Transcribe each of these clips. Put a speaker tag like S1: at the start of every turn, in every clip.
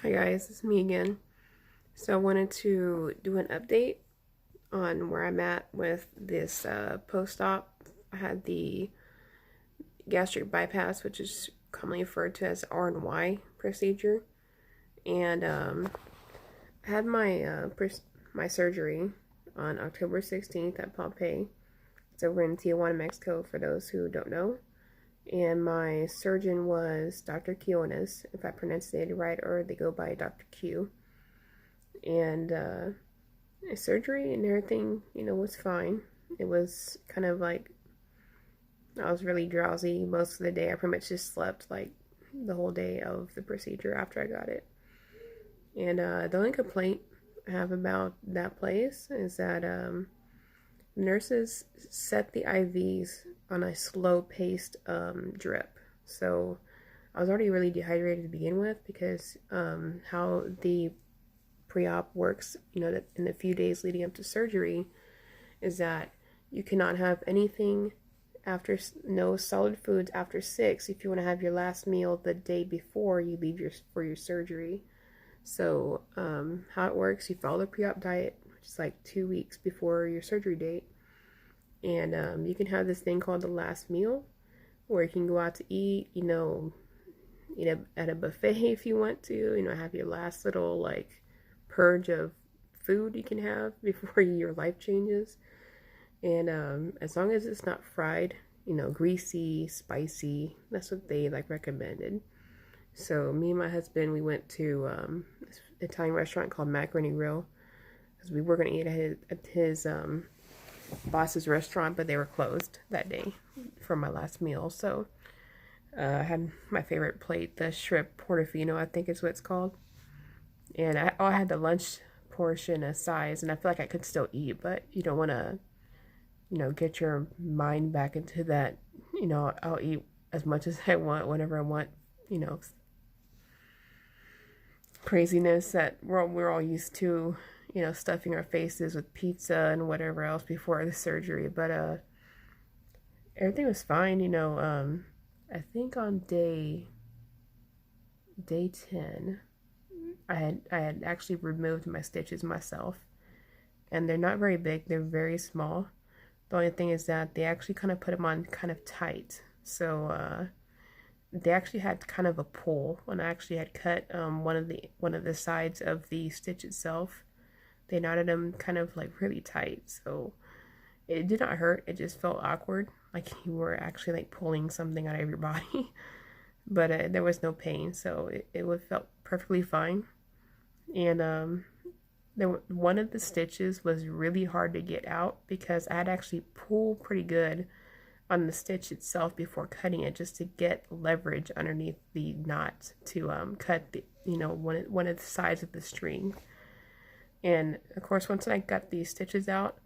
S1: Hi guys, it's me again. So I wanted to do an update on where I'm at with this post-op. I had the gastric bypass, which is commonly referred to as R&Y procedure, and I had my surgery on October 16th at Pompeii. It's over in Tijuana, Mexico, for those who don't know. And my surgeon was Dr. Quiones, if I pronounced it right, or they go by Dr. Q. And surgery and everything, was fine. It was kind of like I was really drowsy most of the day. I pretty much just slept like the whole day of the procedure after I got it. And the only complaint I have about that place is that nurses set the IVs on a slow-paced drip. So I was already really dehydrated to begin with because how the pre-op works, in the few days leading up to surgery, is that you cannot have anything after no solid foods after 6 if you want to have your last meal the day before you leave for your surgery. So how it works, you follow the pre-op diet, which is like 2 weeks before your surgery date, and you can have this thing called the last meal, where you can go out to eat, at a buffet if you want to, have your last little like purge of food you can have before your life changes. And as long as it's not fried, greasy, spicy, that's what they like recommended. So me and my husband, we went to this Italian restaurant called Macaroni Grill because we were going to eat at his boss's restaurant, but they were closed that day for my last meal. So I had my favorite plate, the shrimp portofino, I think is what it's called. And I had the lunch portion of size, and I feel like I could still eat, but you don't want to, get your mind back into that, I'll eat as much as I want, whenever I want, craziness that we're all used to, stuffing our faces with pizza and whatever else before the surgery. But everything was fine, I think on day 10, I had actually removed my stitches myself, and they're not very big, they're very small. The only thing is that they actually kind of put them on kind of tight, so they actually had kind of a pull. When I actually had cut one of the sides of the stitch itself, they knotted them kind of like really tight, so it did not hurt. It just felt awkward, like you were actually like pulling something out of your body. But there was no pain, so it would felt perfectly fine. And one of the stitches was really hard to get out because I had actually pulled pretty good on the stitch itself before cutting it, just to get leverage underneath the knot to cut the one of the sides of the string. And of course, once I got these stitches out,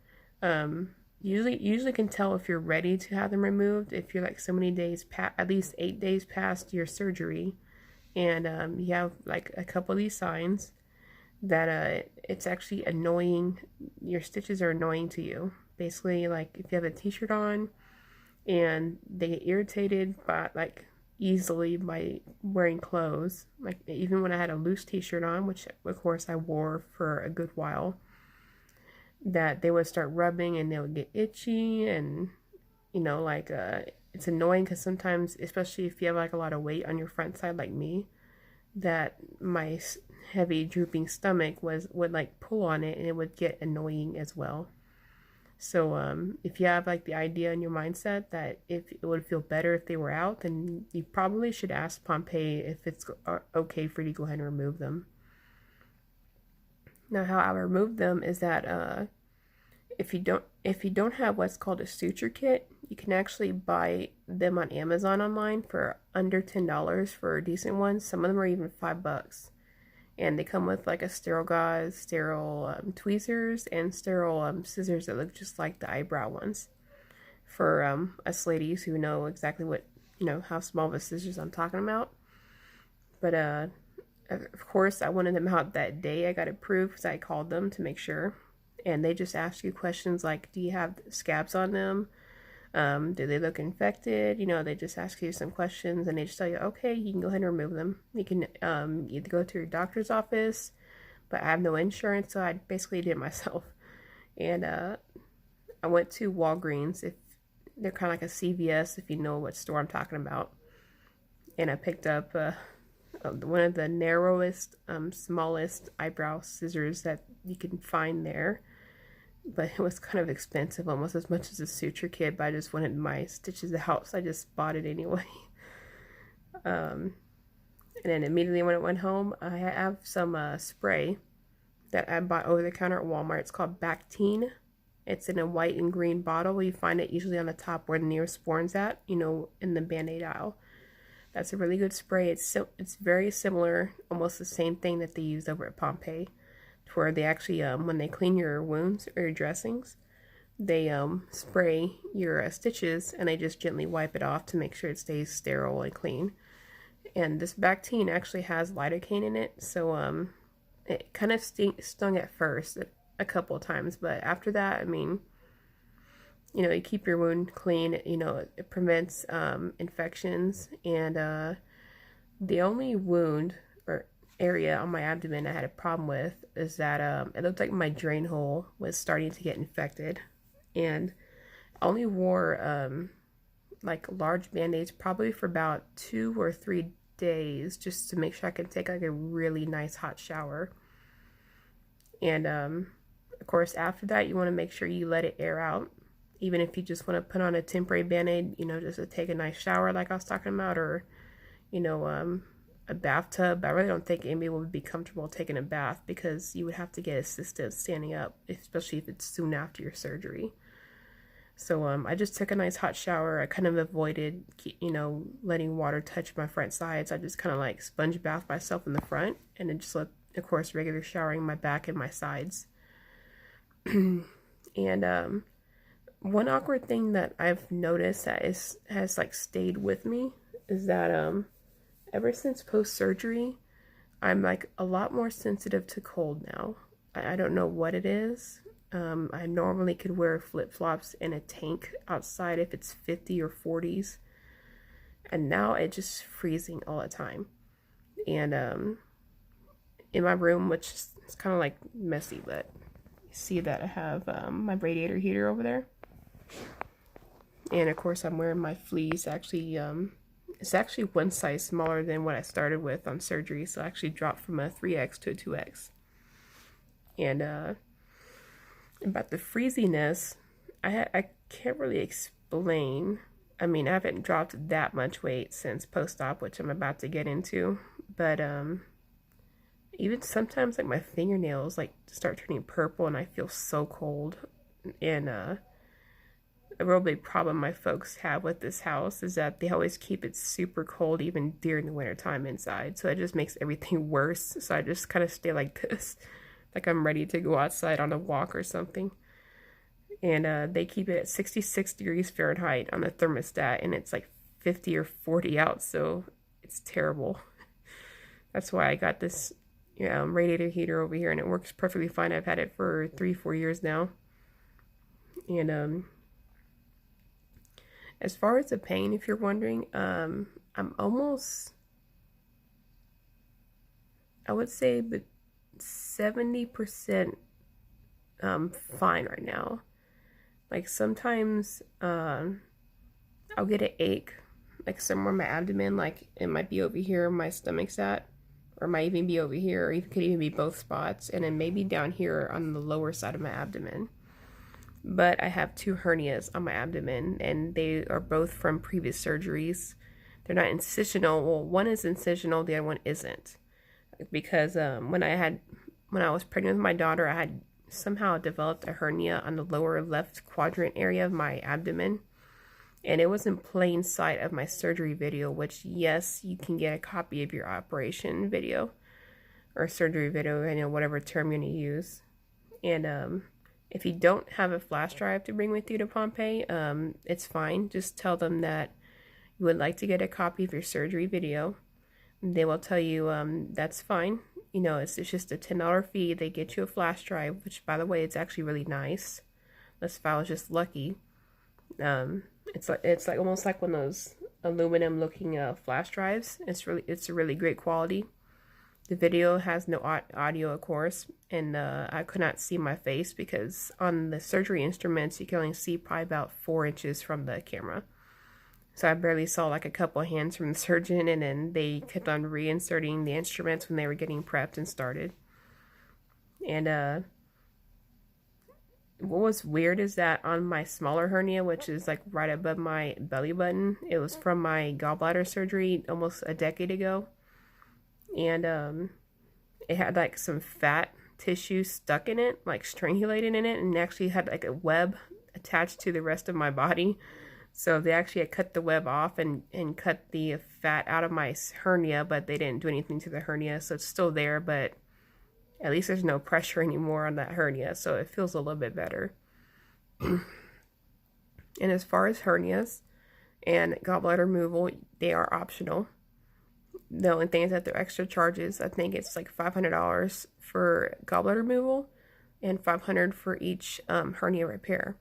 S1: usually can tell if you're ready to have them removed if you're like so many days at least 8 days past your surgery, and you have like a couple of these signs that it's actually annoying. Your stitches are annoying to you. Basically, like if you have a t-shirt on and they get irritated by like easily by wearing clothes, like even when I had a loose t-shirt on, which of course I wore for a good while, that they would start rubbing and they would get itchy, and it's annoying because sometimes, especially if you have like a lot of weight on your front side like me, that my heavy drooping stomach would like pull on it, and it would get annoying as well. So if you have like the idea in your mindset that if it would feel better if they were out, then you probably should ask Pompeii if it's okay for you to go ahead and remove them. Now, how I remove them is that if you don't have what's called a suture kit, you can actually buy them on Amazon online for under $10 for decent ones. Some of them are even $5, and they come with like a sterile gauze, sterile tweezers, and sterile scissors that look just like the eyebrow ones. For us ladies who know exactly what how small of a scissors I'm talking about. But of course, I wanted them out that day. I got it approved because I called them to make sure. And they just ask you questions like, do you have scabs on them? Do they look infected? You know, they just ask you some questions and they just tell you, okay, you can go ahead and remove them. You can either go to your doctor's office, but I have no insurance, so I basically did it myself. And I went to Walgreens. If they're kind of like a CVS, if you know what store I'm talking about. And I picked up one of the narrowest, smallest eyebrow scissors that you can find there. But it was kind of expensive, almost as much as a suture kit, but I just wanted my stitches out, so I just bought it anyway. And then immediately when I went home, I have some spray that I bought over the counter at Walmart. It's called Bactine. It's in a white and green bottle. You find it usually on the top where the Neosporin's at, you know, in the Band-Aid aisle. That's a really good spray. It's very similar, almost the same thing that they use over at Pompeii, where they actually, when they clean your wounds or your dressings, they spray your stitches and they just gently wipe it off to make sure it stays sterile and clean. And this Bactine actually has lidocaine in it, so it kind of stung at first a couple of times, but after that, I mean, you know, you keep your wound clean, you know, it prevents infections. And the only wound or area on my abdomen I had a problem with is that it looked like my drain hole was starting to get infected. And I only wore like large band-aids probably for about 2 or 3 days just to make sure I could take like a really nice hot shower. And of course, after that, you want to make sure you let it air out. Even if you just want to put on a temporary band-aid, you know, just to take a nice shower like I was talking about, or, you know, a bathtub. I really don't think anybody would be comfortable taking a bath because you would have to get assistance standing up, especially if it's soon after your surgery. So I just took a nice hot shower. I kind of avoided, you know, letting water touch my front sides. I just kind of like sponge bath myself in the front and then just let, of course, regular showering my back and my sides. And one awkward thing that I've noticed that has like stayed with me is that ever since post-surgery, I'm like a lot more sensitive to cold now. I don't know what it is. I normally could wear flip-flops and a tank outside if it's 50 or 40s. And now it's just freezing all the time. And in my room, which is kind of like messy, but you see that I have my radiator heater over there. And of course I'm wearing my fleece. Actually, it's actually one size smaller than what I started with on surgery. So I actually dropped from a 3X to a 2X. And about the freeziness, I can't really explain. I mean, I haven't dropped that much weight since post-op, which I'm about to get into. But even sometimes like my fingernails like start turning purple and I feel so cold. And a real big problem my folks have with this house is that they always keep it super cold even during the winter time inside. So it just makes everything worse. So I just kind of stay like this, like I'm ready to go outside on a walk or something. And they keep it at 66 degrees Fahrenheit on the thermostat, and it's like 50 or 40 out, so it's terrible. That's why I got this radiator heater over here, and it works perfectly fine. I've had it for 3-4 years now. And as far as the pain, if you're wondering, I'm almost, I would say, but 70% fine right now. Like sometimes I'll get an ache, like somewhere in my abdomen, like it might be over here where my stomach's at, or it might even be over here, or it could even be both spots, and then maybe down here on the lower side of my abdomen. But I have 2 hernias on my abdomen, and they are both from previous surgeries. They're not incisional. Well, one is incisional, the other one isn't. Because when I was pregnant with my daughter, I had somehow developed a hernia on the lower left quadrant area of my abdomen. And it was in plain sight of my surgery video, which, yes, you can get a copy of your operation video or surgery video, I know whatever term you're going to use. And if you don't have a flash drive to bring with you to Pompeii, it's fine. Just tell them that you would like to get a copy of your surgery video. They will tell you that's fine. You know, it's just a $10 fee. They get you a flash drive, which, by the way, it's actually really nice. Unless if I was just lucky. It's like almost like one of those aluminum looking flash drives. It's a really great quality. The video has no audio, of course, and I could not see my face because on the surgery instruments you can only see probably about 4 inches from the camera. So I barely saw like a couple of hands from the surgeon, and then they kept on reinserting the instruments when they were getting prepped and started. And what was weird is that on my smaller hernia, which is like right above my belly button, it was from my gallbladder surgery almost a decade ago. And it had like some fat tissue stuck in it, like strangulated in it, and actually had like a web attached to the rest of my body. So they actually had cut the web off and cut the fat out of my hernia, but they didn't do anything to the hernia, so it's still there, but at least there's no pressure anymore on that hernia, so it feels a little bit better. And as far as hernias and gallbladder removal, they are optional. The only thing is that they're extra charges. I think it's like $500 for gallbladder removal and $500 for each hernia repair.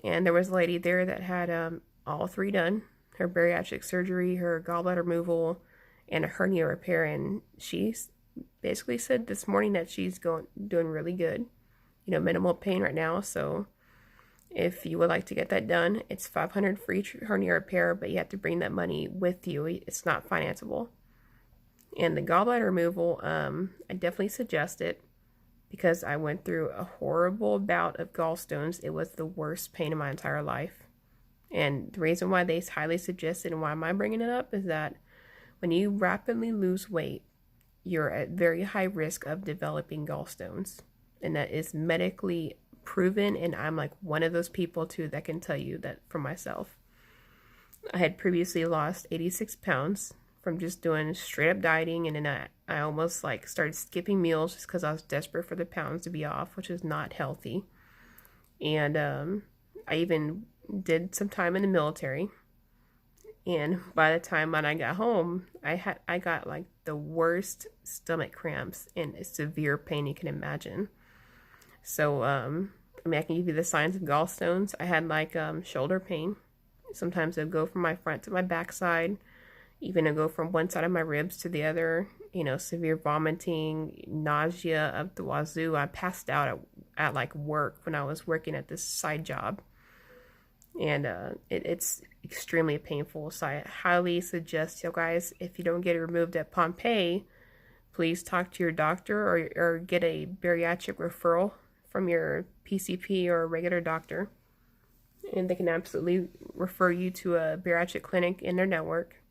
S1: And there was a lady there that had all three done: her bariatric surgery, her gallbladder removal, and a hernia repair. And she basically said this morning that she's doing really good. Minimal pain right now. So if you would like to get that done, it's $500 for each hernia repair, but you have to bring that money with you. It's not financeable. And the gallbladder removal, I definitely suggest it because I went through a horrible bout of gallstones. It was the worst pain in my entire life. And the reason why they highly suggest it and why am I bringing it up is that when you rapidly lose weight, you're at very high risk of developing gallstones. And that is medically proven, and I'm like one of those people too that can tell you that for myself. I had previously lost 86 pounds from just doing straight up dieting, and then I almost like started skipping meals just because I was desperate for the pounds to be off, which is not healthy. And I even did some time in the military, and by the time when I got home, I got like the worst stomach cramps and severe pain you can imagine. So I mean, I can give you the signs of gallstones. I had like shoulder pain. Sometimes it would go from my front to my back side. Even it'd go from one side of my ribs to the other. Severe vomiting, nausea up the wazoo. I passed out at like work when I was working at this side job. And it's extremely painful. So I highly suggest you guys, if you don't get it removed at Pompeii, please talk to your doctor or get a bariatric referral from your PCP or a regular doctor. And they can absolutely refer you to a bariatric clinic in their network.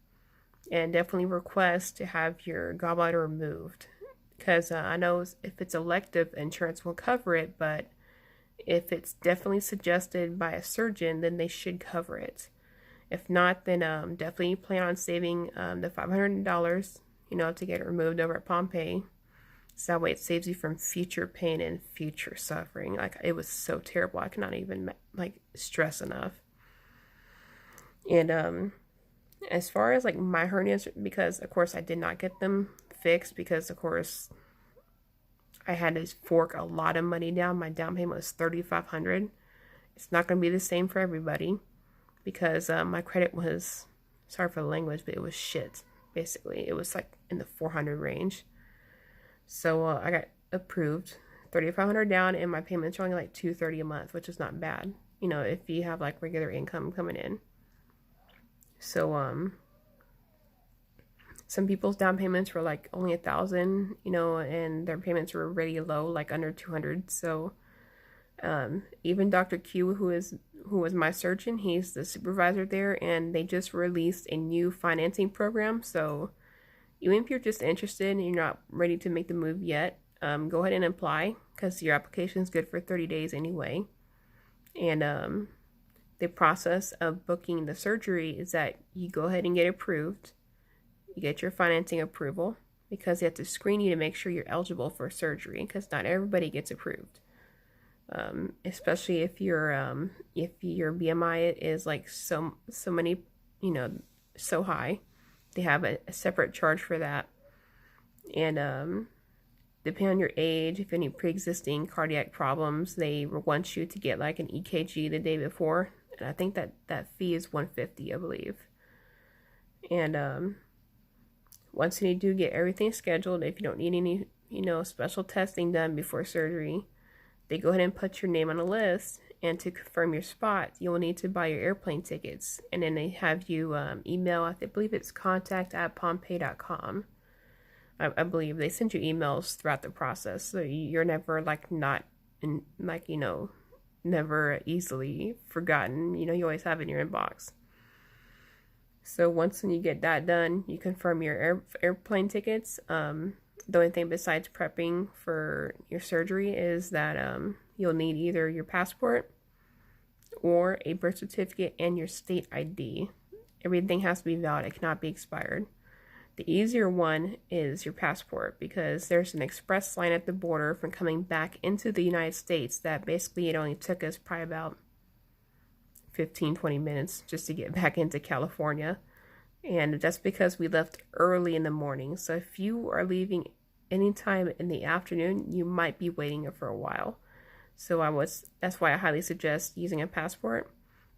S1: And definitely request to have your gallbladder removed. Because I know if it's elective, insurance will cover it, but if it's definitely suggested by a surgeon, then they should cover it. If not, then definitely plan on saving the $500, to get it removed over at Pompeii. So that way it saves you from future pain and future suffering. Like, it was so terrible. I cannot even stress enough. And as far as like my hernias, because of course I did not get them fixed because of course I had to fork a lot of money down. My down payment was $3,500. It's not going to be the same for everybody because my credit was, sorry for the language, but it was shit. Basically, it was like in the 400 range. So I got approved, $3,500 down, and my payments are only like $230 a month, which is not bad. If you have like regular income coming in. So some people's down payments were like only $1,000, and their payments were really low, like under 200. So even Dr. Q, who was my surgeon, he's the supervisor there, and they just released a new financing program. So even if you're just interested and you're not ready to make the move yet, go ahead and apply because your application is good for 30 days anyway. And the process of booking the surgery is that you go ahead and get approved. You get your financing approval because they have to screen you to make sure you're eligible for surgery because not everybody gets approved. Especially if your BMI is like so many, so high. They have a separate charge for that. And depending on your age, if any pre-existing cardiac problems, they want you to get like an EKG the day before and I think that fee is $150, I believe. And once you do get everything scheduled, if you don't need any, special testing done before surgery, they go ahead and put your name on a list. And to confirm your spot, you'll need to buy your airplane tickets. And then they have you email, I believe it's contact@pompeii.com. I believe they send you emails throughout the process. So you're never like not, in, like, never easily forgotten. You always have it in your inbox. So once you get that done, you confirm your airplane tickets. The only thing besides prepping for your surgery is that you'll need either your passport or a birth certificate and your state ID. Everything has to be valid. It cannot be expired. The easier one is your passport, because there's an express line at the border from coming back into the United States that basically it only took us probably about 15-20 minutes just to get back into California. And that's because we left early in the morning. So if you are leaving anytime in the afternoon, you might be waiting for a while. So that's why I highly suggest using a passport.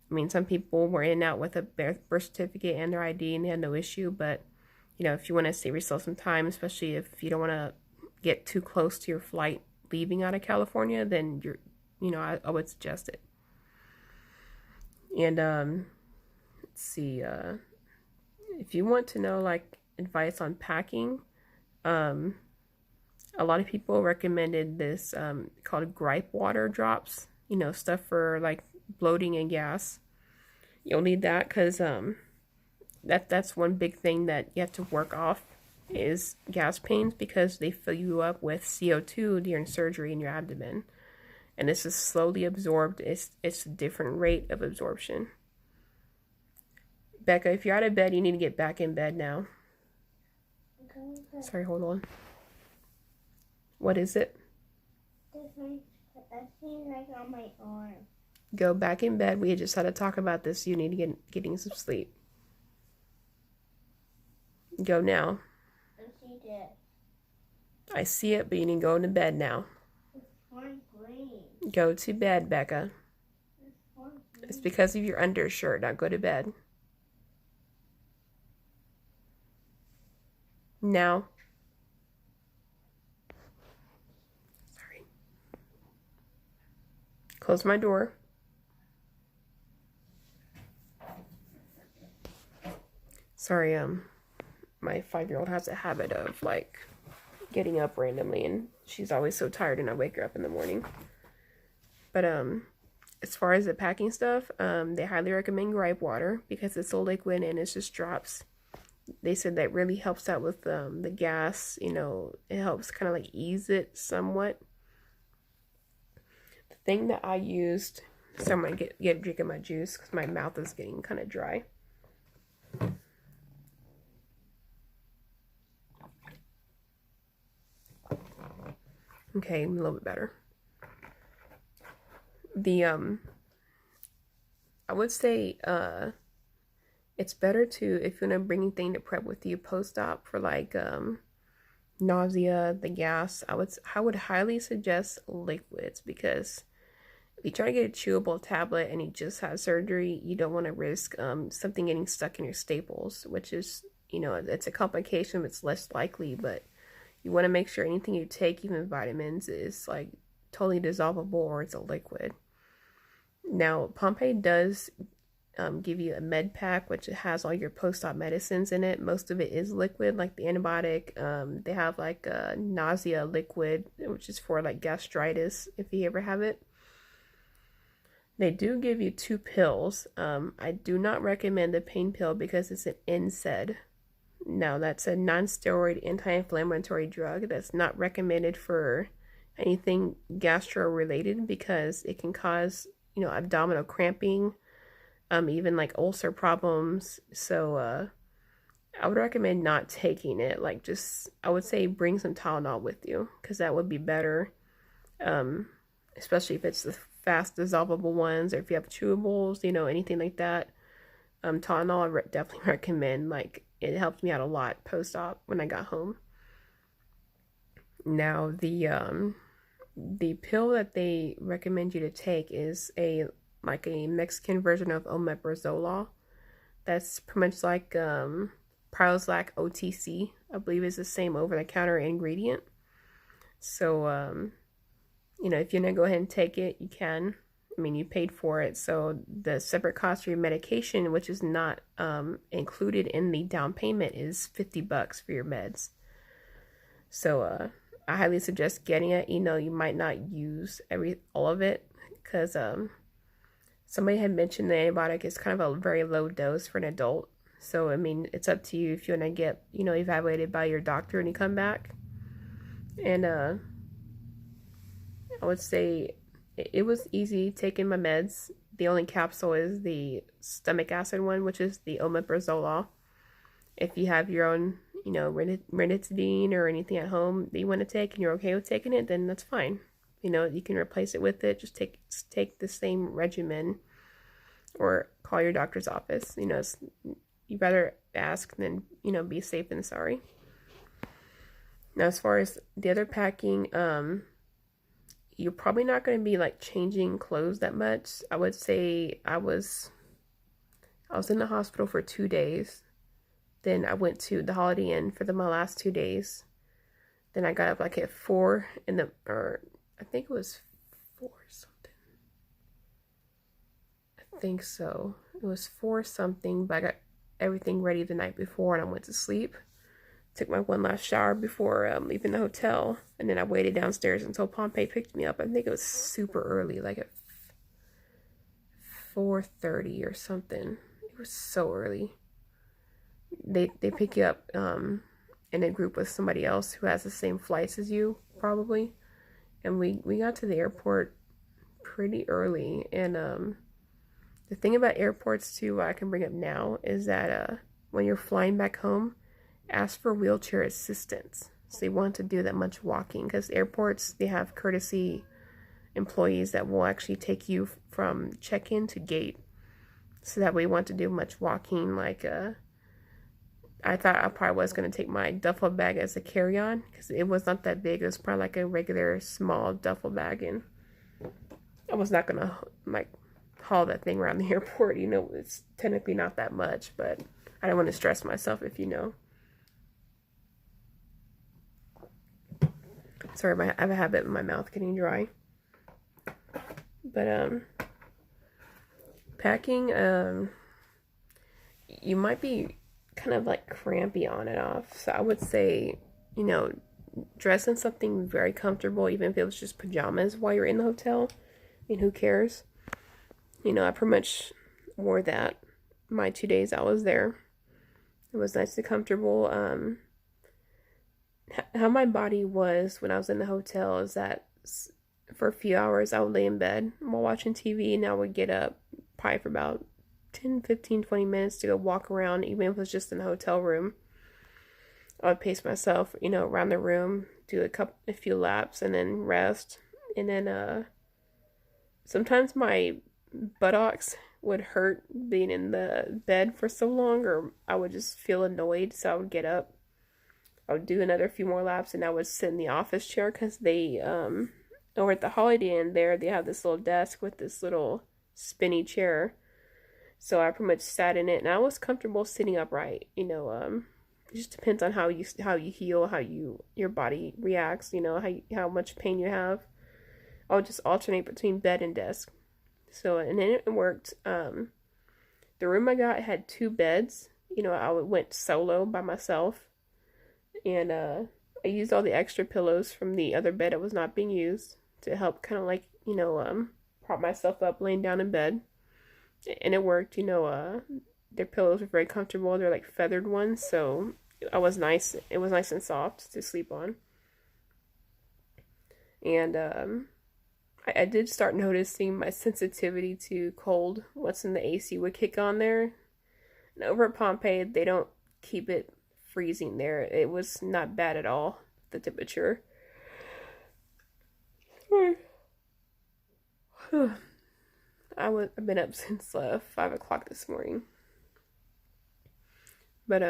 S1: I mean, some people were in and out with a birth certificate and their ID and they had no issue, but if you want to save yourself some time, especially if you don't want to get too close to your flight leaving out of California, then I would suggest it. And let's see, if you want to know like advice on packing, a lot of people recommended this called gripe water drops, stuff for like bloating and gas. You'll need that because that's one big thing that you have to work off is gas pains, because they fill you up with CO2 during surgery in your abdomen. And this is slowly absorbed. It's a different rate of absorption. Becca, if you're out of bed, you need to get back in bed now. Sorry, hold on. What is it?
S2: That seems like on my arm.
S1: Go back in bed. We just had to talk about this. You need to getting some sleep. Go now.
S2: I see that.
S1: I see it, but you need to go into bed now.
S2: It's green.
S1: Go to bed, Becca. It's because of your undershirt. Now go to bed. Now. Sorry. Close my door. Sorry, my 5-year-old has a habit of like getting up randomly, and she's always so tired and I wake her up in the morning. But as far as the packing stuff, they highly recommend gripe water because it's so liquid and it's just drops. They said that really helps out with the gas. It helps kind of like ease it somewhat. The thing that I used, so I'm gonna get a drink of my juice because my mouth is getting kind of dry. Okay, a little bit better. I would say it's better to, if you want to bring anything to prep with you post-op for like nausea, the gas, I would highly suggest liquids, because if you try to get a chewable tablet and you just had surgery, you don't want to risk something getting stuck in your staples, which is, it's a complication, it's less likely, but you want to make sure anything you take, even vitamins, is like totally dissolvable or it's a liquid. Now, Pompeii does give you a med pack, which has all your post-op medicines in it. Most of it is liquid, like the antibiotic. They have like a nausea liquid, which is for like gastritis, if you ever have it. They do give you 2 pills. I do not recommend the pain pill because it's an NSAID. Now, that's a non-steroid anti-inflammatory drug that's not recommended for anything gastro-related because it can cause, abdominal cramping, even like ulcer problems. So I would recommend not taking it. Like, I would say bring some Tylenol with you because that would be better, especially if it's the fast dissolvable ones, or if you have chewables, anything like that. Tylenol I definitely recommend. Like, it helped me out a lot post-op when I got home. Now, the pill that they recommend you to take is a like a Mexican version of omeprazole. That's pretty much like Prozac OTC. I believe is the same over-the-counter ingredient. So if you want to go ahead and take it, you can. I mean, you paid for it, so the separate cost for your medication, which is not included in the down payment, is $50 for your meds. So I highly suggest getting it. You might not use all of it because somebody had mentioned the antibiotic is kind of a very low dose for an adult. So I mean, it's up to you if you want to get evaluated by your doctor when you come back. And I would say it was easy taking my meds. The only capsule is the stomach acid one, which is the omeprazole. If you have your own, ranitidine or anything at home that you want to take and you're okay with taking it, then that's fine. You can replace it with it. Just take the same regimen or call your doctor's office. You'd rather ask than, be safe than sorry. Now, as far as the other packing, you're probably not going to be like changing clothes that much. I would say I was in the hospital for 2 days. Then I went to the Holiday Inn for my last 2 days. Then I got up like at 4 or I think it was 4 something. I think so. It was 4 something, but I got everything ready the night before and I went to sleep. Took my one last shower before leaving the hotel, and then I waited downstairs until Pompeii picked me up. I think it was super early, like at 4:30 or something. It was so early. They pick you up in a group with somebody else who has the same flights as you, probably. And we got to the airport pretty early. And the thing about airports too, what I can bring up now, is that when you're flying back home, ask for wheelchair assistance. So you want to do that much walking, because airports, they have courtesy employees that will actually take you from check-in to gate. So that way you want to do much walking. Like I thought I probably was going to take my duffel bag as a carry-on, because it was not that big. It was probably like a regular small duffel bag, and I was not going to like haul that thing around the airport. It's technically not that much, but I don't want to stress myself, if you know. Sorry, I have a habit of my mouth getting dry. But packing, you might be kind of like crampy on and off. So I would say, dress in something very comfortable, even if it was just pajamas while you're in the hotel. I mean, who cares? I pretty much wore that my 2 days I was there. It was nice and comfortable. How my body was when I was in the hotel is that for a few hours I would lay in bed while watching TV, and I would get up probably for about 10, 15, 20 minutes to go walk around, even if it was just in the hotel room. I would pace myself, around the room, do a few laps, and then rest. And then sometimes my buttocks would hurt being in the bed for so long, or I would just feel annoyed, so I would get up. I would do another few more laps, and I would sit in the office chair, because they over at the Holiday Inn there, they have this little desk with this little spinny chair. So I pretty much sat in it, and I was comfortable sitting upright. It just depends on how you heal, how your body reacts. How much pain you have. I would just alternate between bed and desk. So, and then it worked. The room I got had 2 beds. I went solo by myself. And I used all the extra pillows from the other bed that was not being used to help kind of like, prop myself up laying down in bed. And it worked. Their pillows were very comfortable. They're like feathered ones, so it was nice and soft to sleep on. And I did start noticing my sensitivity to cold. What's in the AC would kick on there. And over at Pompeii, they don't keep it freezing there. It was not bad at all, the temperature. I've been up since 5 o'clock this morning. But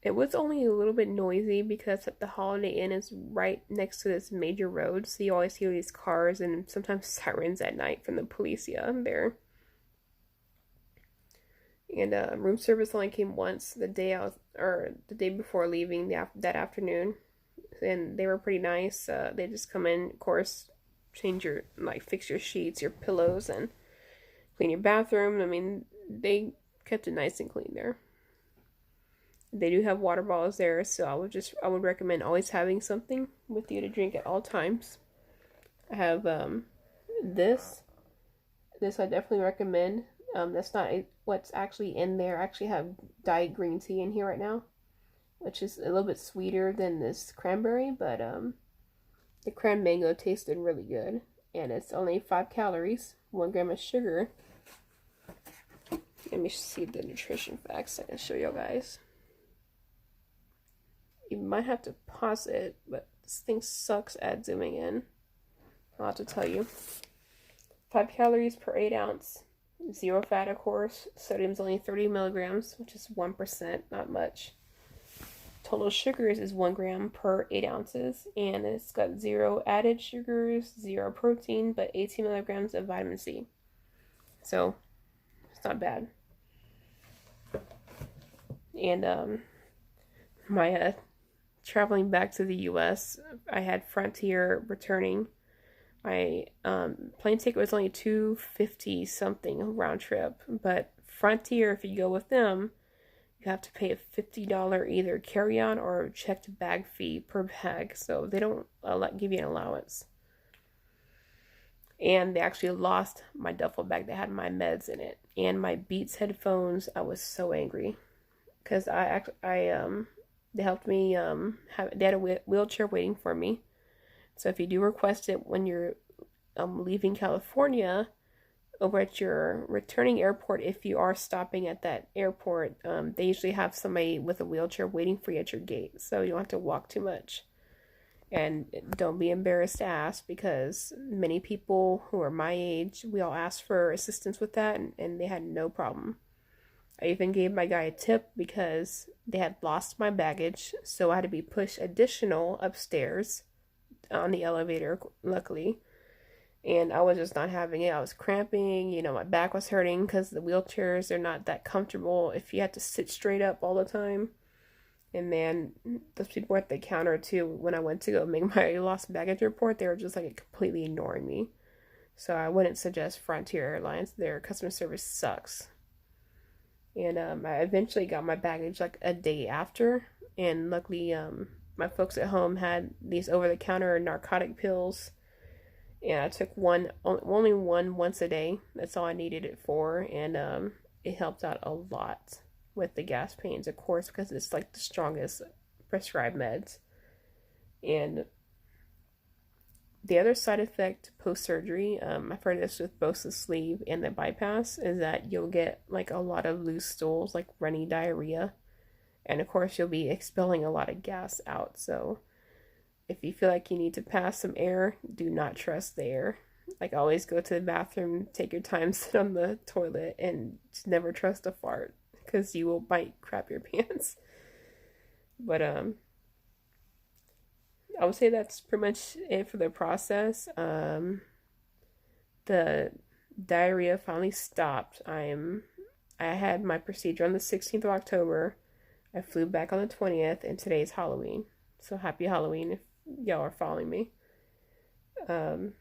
S1: It was only a little bit noisy because the Holiday Inn is right next to this major road, so you always hear these cars and sometimes sirens at night from the police. Yeah, there. And room service only came once the day I was, or the day before leaving that afternoon, and they were pretty nice. They just come in, of course, change your like fix your sheets, your pillows, and clean your bathroom. I mean, they kept it nice and clean there. They do have water bottles there, so I would recommend always having something with you to drink at all times. I have this this I definitely recommend. That's not what's actually in there. I actually have diet green tea in here right now, which is a little bit sweeter than this cranberry, but the cran mango tasted really good, and it's only 5 calories, 1 gram of sugar. Let me see the nutrition facts I can show you guys. You might have to pause it, but this thing sucks at zooming in. I'll have to tell you. 5 calories per 8 ounce. Zero fat, of course. Sodium's only 30 milligrams, which is 1%, not much. Total sugars is 1 gram per 8 ounces, and it's got zero added sugars, zero protein, but 18 milligrams of vitamin C. So, it's not bad. And my traveling back to the U.S., I had Frontier returning. My plane ticket was only $250 something round trip, but Frontier, if you go with them, you have to pay a $50 either carry-on or checked bag fee per bag, so they don't give you an allowance. And they actually lost my duffel bag that had my meds in it and my Beats headphones. I was so angry because they helped me they had a wheelchair waiting for me. So if you do request it when you're leaving California, over at your returning airport, if you are stopping at that airport, they usually have somebody with a wheelchair waiting for you at your gate, so you don't have to walk too much. And don't be embarrassed to ask, because many people who are my age, we all asked for assistance with that, and they had no problem. I even gave my guy a tip because they had lost my baggage, so I had to be pushed additional upstairs on the elevator, luckily. And I was just not having it. I was cramping, my back was hurting because the wheelchairs are not that comfortable if you have to sit straight up all the time. And man, those people at the counter too, when I went to go make my lost baggage report, they were just like completely ignoring me. So I wouldn't suggest Frontier Airlines. Their customer service sucks. And I eventually got my baggage like a day after, and luckily my folks at home had these over-the-counter narcotic pills, and I took only one once a day. That's all I needed it for, and it helped out a lot with the gas pains, of course, because it's like the strongest prescribed meds. And the other side effect post-surgery, I've heard this with both the sleeve and the bypass, is that you'll get like a lot of loose stools, like runny diarrhea. And of course, you'll be expelling a lot of gas out. So if you feel like you need to pass some air, do not trust the air. Like, always go to the bathroom, take your time, sit on the toilet, and just never trust a fart, because you will crap your pants. But I would say that's pretty much it for the process. The diarrhea finally stopped. I had my procedure on the 16th of October. I flew back on the 20th, and today's Halloween. So happy Halloween if y'all are following me. I'm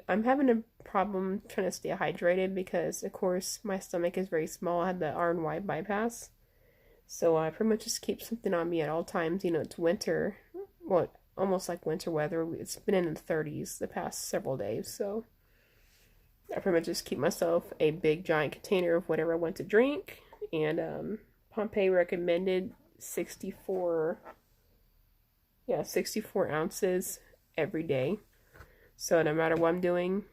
S1: having a problem trying to stay hydrated because, of course, my stomach is very small. I had the RNY bypass. So I pretty much just keep something on me at all times. It's winter. Well, almost like winter weather. It's been in the 30s the past several days. So I pretty much just keep myself a big giant container of whatever I want to drink. And Pompeii recommended 64 ounces every day. So no matter what I'm doing,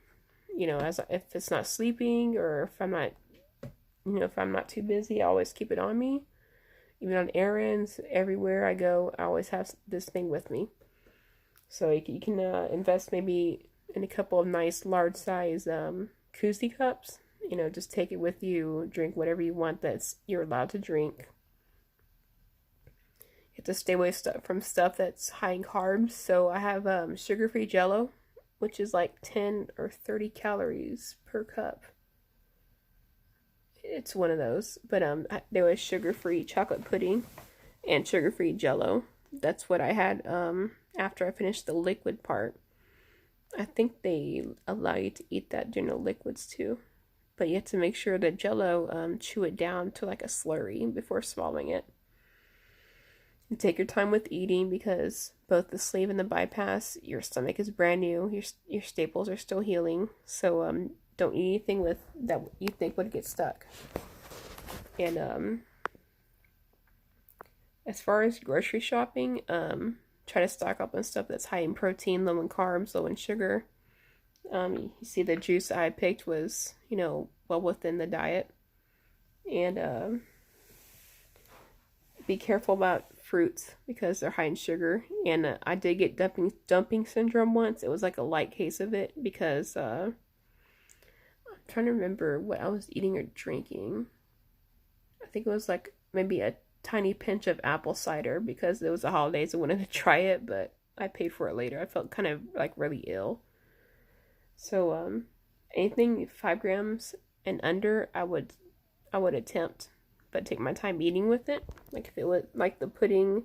S1: if it's not sleeping, or if I'm not too busy, I always keep it on me. Even on errands, everywhere I go, I always have this thing with me. So you can invest maybe in a couple of nice large size koozie cups. Just take it with you, drink whatever you want you're allowed to drink. have to stay away from stuff that's high in carbs. So I have sugar-free Jello, which is like 10 or 30 calories per cup. It's one of those. But there was sugar-free chocolate pudding and sugar-free Jello. That's what I had after I finished the liquid part. I think they allow you to eat that during the liquids too. But you have to make sure the Jello, chew it down to like a slurry before swallowing it. And take your time with eating because both the sleeve and the bypass, your stomach is brand new. Your staples are still healing. So don't eat anything with that you think would get stuck. And as far as grocery shopping, try to stock up on stuff that's high in protein, low in carbs, low in sugar. You see the juice I picked was, well within the diet. And be careful about fruits because they're high in sugar. And I did get dumping syndrome once. It was like a light case of it because I'm trying to remember what I was eating or drinking. I think it was like maybe a tiny pinch of apple cider because it was the holidays. I wanted to try it, but I paid for it later. I felt kind of like really ill. So anything 5 grams and under, I would attempt, but take my time eating with it. Like if it was like the pudding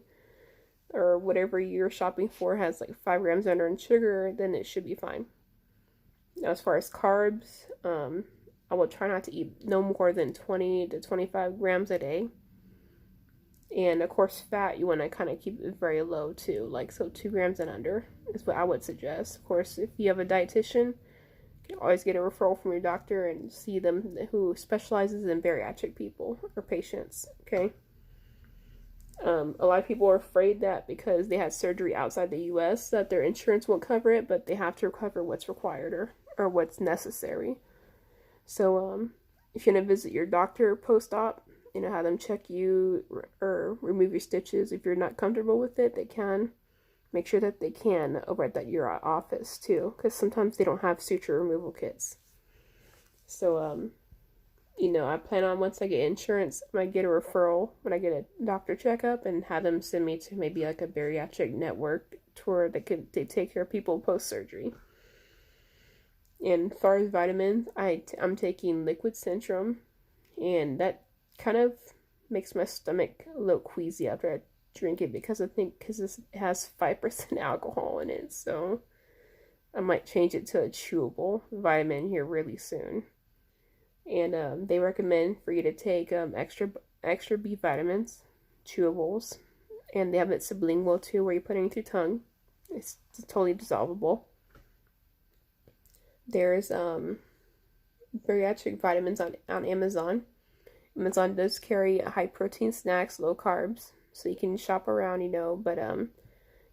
S1: or whatever you're shopping for has like 5 grams under in sugar, then it should be fine. Now, as far as carbs, I will try not to eat no more than 20 to 25 grams a day. And of course, fat, you want to kind of keep it very low too. Like, so 2 grams and under is what I would suggest. Of course, if you have a dietitian, you can always get a referral from your doctor and see them who specializes in bariatric people or patients, okay? A lot of people are afraid that because they had surgery outside the U.S. that their insurance won't cover it, but they have to cover what's required or what's necessary. So if you're going to visit your doctor post-op, have them check you or remove your stitches. If you're not comfortable with it, they can. Make sure that they can over at your office too, because sometimes they don't have suture removal kits. So, I plan on once I get insurance, I might get a referral when I get a doctor checkup and have them send me to maybe like a bariatric network tour that they take care of people post-surgery. And as far as vitamins, I'm taking liquid Centrum, and that kind of makes my stomach a little queasy after I drink it because it has 5% alcohol in it. So I might change it to a chewable vitamin here really soon. And they recommend for you to take extra B vitamins, chewables, and they have it sublingual too, where you put it into your tongue. It's totally dissolvable. There's bariatric vitamins on Amazon. Amazon does carry high protein snacks, low carbs, so you can shop around, but you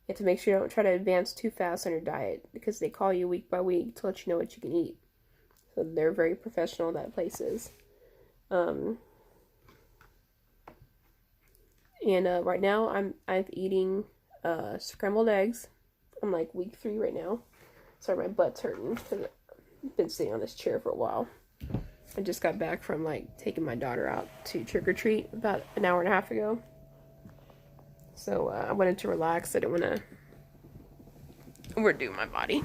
S1: have to make sure you don't try to advance too fast on your diet because they call you week by week to let you know what you can eat. So they're very professional, that place is. And right now I'm eating scrambled eggs. I'm like week 3 right now. Sorry, my butt's hurting because I've been sitting on this chair for a while. I just got back from taking my daughter out to trick or treat about an hour and a half ago. So I wanted to relax. I didn't want to overdo my body.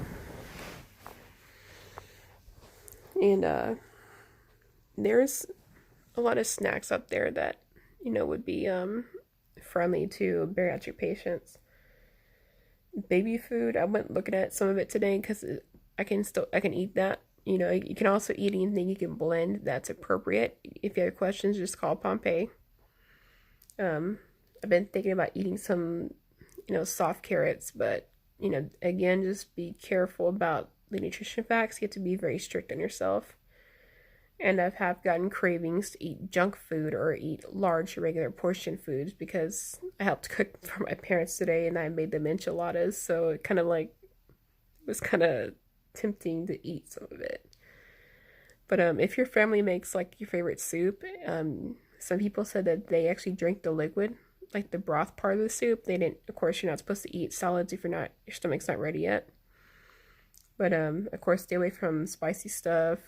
S1: And there's a lot of snacks up there that would be friendly to bariatric patients. Baby food, I went looking at some of it today because I can eat that. You can also eat anything you can blend that's appropriate. If you have questions, just call Pompeii. I've been thinking about eating some, soft carrots, but, again, just be careful about the nutrition facts. You have to be very strict on yourself. And I have gotten cravings to eat junk food or eat large, regular portion foods because I helped cook for my parents today and I made them enchiladas. So it kind of was kind of tempting to eat some of it. But if your family makes your favorite soup, some people said that they actually drink the liquid, like the broth part of the soup. They didn't, of course, you're not supposed to eat solids if your stomach's not ready yet. But of course, stay away from spicy stuff.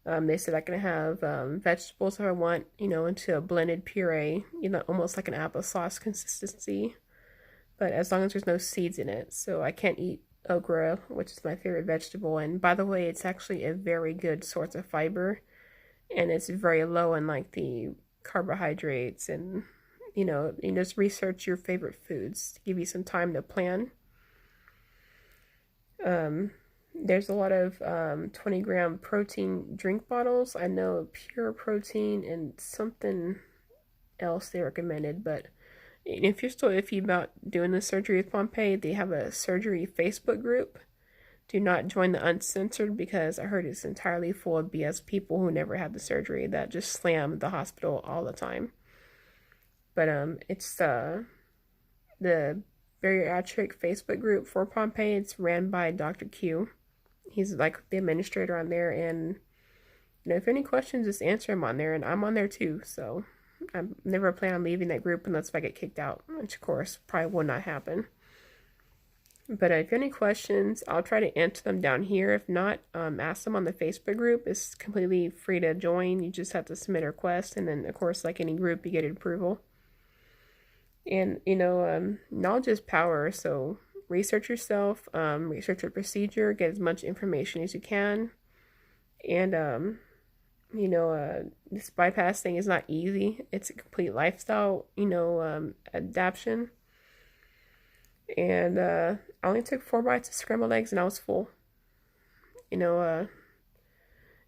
S1: They said I can have vegetables if I want, into a blended puree, almost like an applesauce consistency, but as long as there's no seeds in it. So I can't eat okra, which is my favorite vegetable. And by the way, it's actually a very good source of fiber, and it's very low in like the carbohydrates. And you just research your favorite foods to give you some time to plan. Um, there's a lot of 20-gram protein drink bottles. I know Pure Protein and something else they recommended, but if you're still iffy about doing the surgery with Pompeii, they have a surgery Facebook group. Do not join the uncensored because I heard it's entirely full of BS people who never had the surgery that just slam the hospital all the time. But it's the bariatric Facebook group for Pompeii. It's ran by Dr. Q. He's like the administrator on there, and if any questions, just answer him on there, and I'm on there too. So I never plan on leaving that group unless I get kicked out, which of course probably will not happen. But if you have any questions, I'll try to answer them down here. If not, ask them on the Facebook group. It's completely free to join. You just have to submit a request, and then of course, like any group, you get approval. And knowledge is power. So research yourself, research your procedure, get as much information as you can, and this bypass thing is not easy. It's a complete lifestyle, adaptation. And I only took 4 bites of scrambled eggs and I was full. It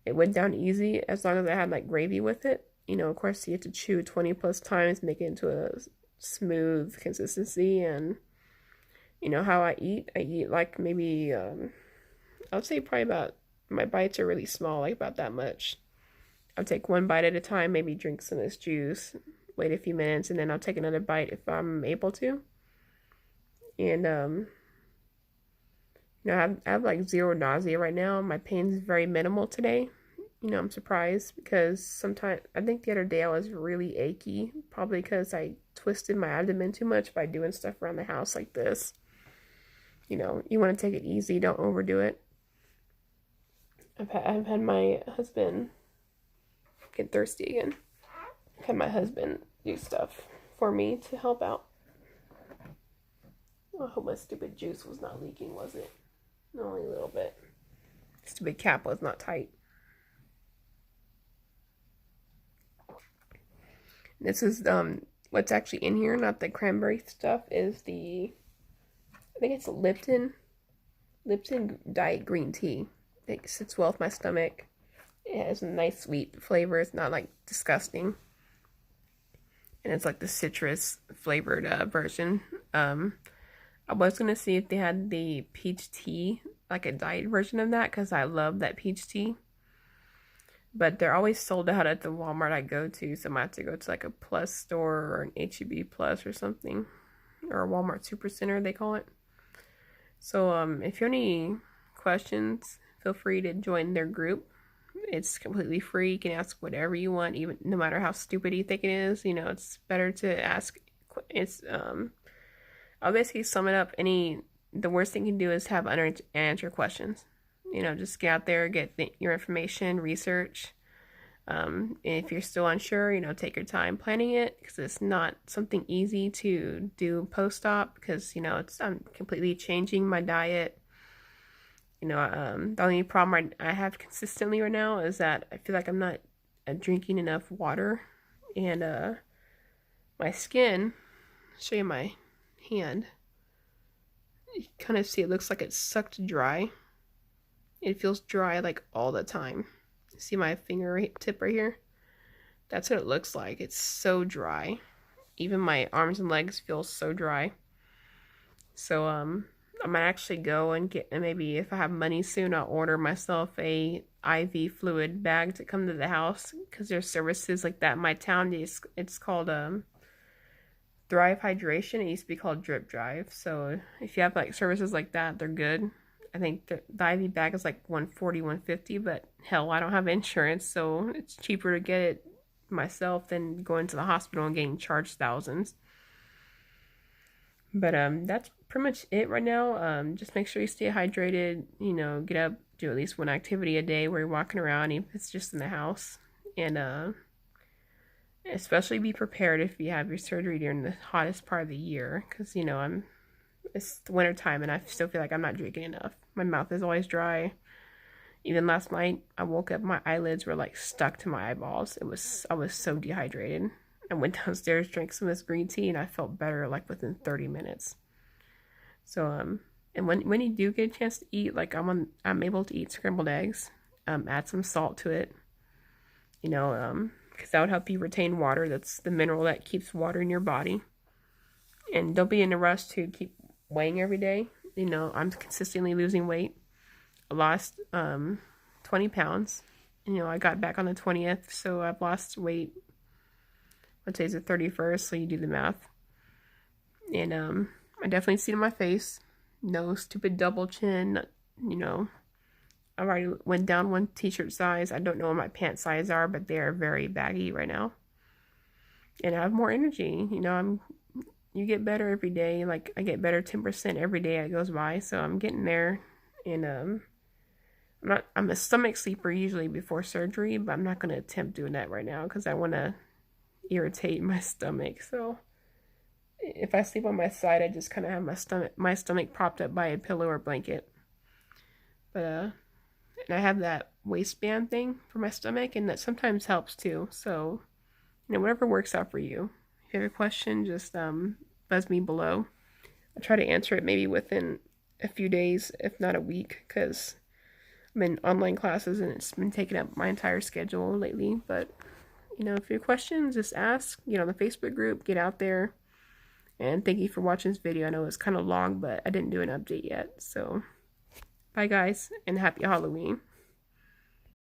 S1: went down easy as long as I had like gravy with it. Of course, you have to chew 20 plus times, make it into a smooth consistency. And how I eat like maybe I would say probably about, my bites are really small, like about that much. I'll take 1 bite at a time, maybe drink some of this juice, wait a few minutes, and then I'll take another bite if I'm able to. And I have like 0 nausea right now. My pain's very minimal today. I'm surprised because sometimes, I think the other day I was really achy, probably because I twisted my abdomen too much by doing stuff around the house like this. You want to take it easy, don't overdo it. I've had my husband get thirsty again. I've had my husband do stuff for me to help out. I hope my stupid juice was not leaking, was it? Only a little bit. Stupid cap was not tight. This is what's actually in here, not the cranberry stuff, is I think it's Lipton Diet Green Tea. It sits well with my stomach. It has a nice sweet flavor. It's not like disgusting. And it's like the citrus flavored version. I was going to see if they had the peach tea, like a diet version of that, because I love that peach tea. But they're always sold out at the Walmart I go to, so I might have to go to like a Plus store or an H-E-B Plus or something. Or a Walmart Supercenter, they call it. So if you have any questions, feel free to join their group. It's completely free. You can ask whatever you want, even no matter how stupid you think it is. It's better to ask. I'll basically sum it up. The worst thing you can do is have unanswered questions. Just get out there, get your information, research. And if you're still unsure, take your time planning it, because it's not something easy to do post-op, because I'm completely changing my diet. The only problem I have consistently right now is that I feel like I'm not drinking enough water, and my skin, I'll show you my hand, you kind of see it looks like it's sucked dry. It feels dry like all the time. See my finger tip right here? That's what it looks like. It's so dry. Even my arms and legs feel so dry. So I might actually go and maybe if I have money soon, I'll order myself a IV fluid bag to come to the house, because there's services like that in my town. It's called Thrive Hydration. It used to be called Drip Drive. So if you have like services like that, they're good. I think the IV bag is like $140, $150, but hell, I don't have insurance, so it's cheaper to get it myself than going to the hospital and getting charged thousands. But that's pretty much it right now. Just make sure you stay hydrated, get up, do at least one activity a day where you're walking around, even if it's just in the house. And especially be prepared if you have your surgery during the hottest part of the year, because it's the winter time and I still feel like I'm not drinking enough. My mouth is always dry. Even last night, I woke up, my eyelids were like stuck to my eyeballs. I was so dehydrated. I went downstairs, drank some of this green tea, and I felt better like within 30 minutes. So and when you do get a chance to eat, like I'm able to eat scrambled eggs, add some salt to it, because that would help you retain water. That's the mineral that keeps water in your body. And don't be in a rush to keep weighing every day. I'm consistently losing weight. I lost 20 pounds. I got back on the 20th, so I've lost weight. Let's say it's the 31st, so you do the math. And I definitely see it in my face. No stupid double chin. I already went down one t-shirt size. I don't know what my pant size are, but they are very baggy right now. And I have more energy. You get better every day. Like I get better 10% every day that goes by, so I'm getting there. And I'm a stomach sleeper usually before surgery, but I'm not going to attempt doing that right now because I want to irritate my stomach. So if I sleep on my side, I just kind of have my stomach propped up by a pillow or blanket. But and I have that waistband thing for my stomach, and that sometimes helps too. So whatever works out for you. If you have a question, just buzz me below. I'll try to answer it maybe within a few days, if not a week, because I'm in online classes and it's been taking up my entire schedule lately. But if you have questions, just ask. The Facebook group, get out there. And thank you for watching this video. I know it's kind of long, but I didn't do an update yet. So bye guys, and happy Halloween.